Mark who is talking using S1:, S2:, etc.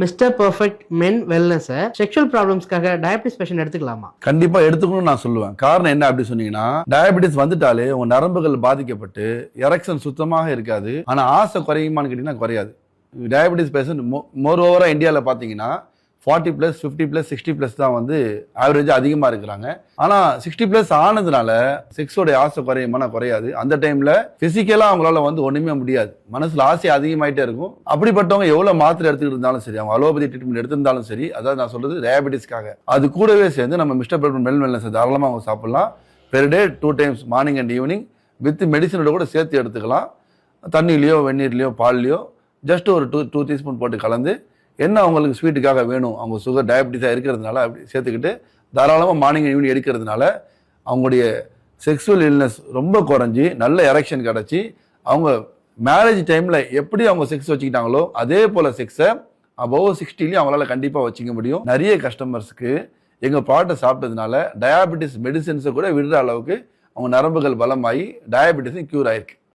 S1: Mister perfect men wellness sexual ப்ராப்ளம்ஸ்க்காக diabetes patient எடுத்துக்கலாமா?
S2: கண்டிப்பா எடுத்துக்கணும்னு நான் சொல்லுவேன். காரணம் என்ன அப்படி சொன்னீங்கன்னா, டயபிட்டிஸ் வந்துட்டாலே உங்க நரம்புகள் பாதிக்கப்பட்டு எரெக்ஷன் சுத்தமாக இருக்காது. ஆனா ஆசை குறையுமான்னு கேட்டீங்கன்னா குறையாது. டயபிட்டிஸ் பேஷண்ட் மோர் ஓவரா இந்தியாவில் பார்த்தீங்கன்னா 40+, 50+, 60+ தான் வந்து ஆவரேஜாக அதிகமாக இருக்கிறாங்க. ஆனால் 60+ ஆனதுனால செக்ஸோடைய ஆசை குறையுமானா குறையாது. அந்த டைமில் ஃபிசிக்கலாக அவங்களால வந்து ஒன்றுமே முடியாது. மனசில் ஆசை அதிகமாகிட்டே இருக்கும். அப்படிப்பட்டவங்க எவ்வளோ மாத்திரை எடுத்துக்கிட்டு இருந்தாலும் சரி, அவங்க அலோபதி ட்ரீட்மெண்ட் எடுத்திருந்தாலும் சரி, அதாவது நான் சொல்றது டயபிட்டிஸ்க்காக, அது கூடவே சேர்ந்து நம்ம மிஸ்டர் பர்ஃபெக்ட் மென் வெல்னஸ் தாராளமாக அவங்க சாப்பிடலாம். Per day 2 times morning and evening with மெடிசனோட கூட சேர்த்து எடுத்துக்கலாம். தண்ணியிலையோ வெந்நீர்லையோ பால்லையோ ஜஸ்ட் ஒரு 2 டீஸ்பூன் போட்டு கலந்து, என்ன அவங்களுக்கு ஸ்வீட்டுக்காக வேணும், அவங்க சுகர் டயபிட்டிஸாக இருக்கிறதுனால அப்படி சேர்த்துக்கிட்டு தாராளமாக மார்னிங் ஈவினிங் எடுக்கிறதுனால அவங்களுடைய செக்ஸுவல் இல்னஸ் ரொம்ப குறைஞ்சி நல்ல எரெக்ஷன் கிடச்சி அவங்க மேரேஜ் டைமில் எப்படி அவங்க செக்ஸ் வச்சுக்கிட்டாங்களோ அதே போல் செக்ஸை அபவ் 60லையும் அவங்களால கண்டிப்பாக வச்சுக்க முடியும். நிறைய கஸ்டமர்ஸுக்கு எங்கள் ப்ராடக்ட்டை சாப்பிட்டதுனால டயாபிட்டிஸ் மெடிசின்ஸை கூட விடுற அளவுக்கு அவங்க நரம்புகள் பலமாகி டயாபிட்டிஸும் க்யூர் ஆயிருக்கு.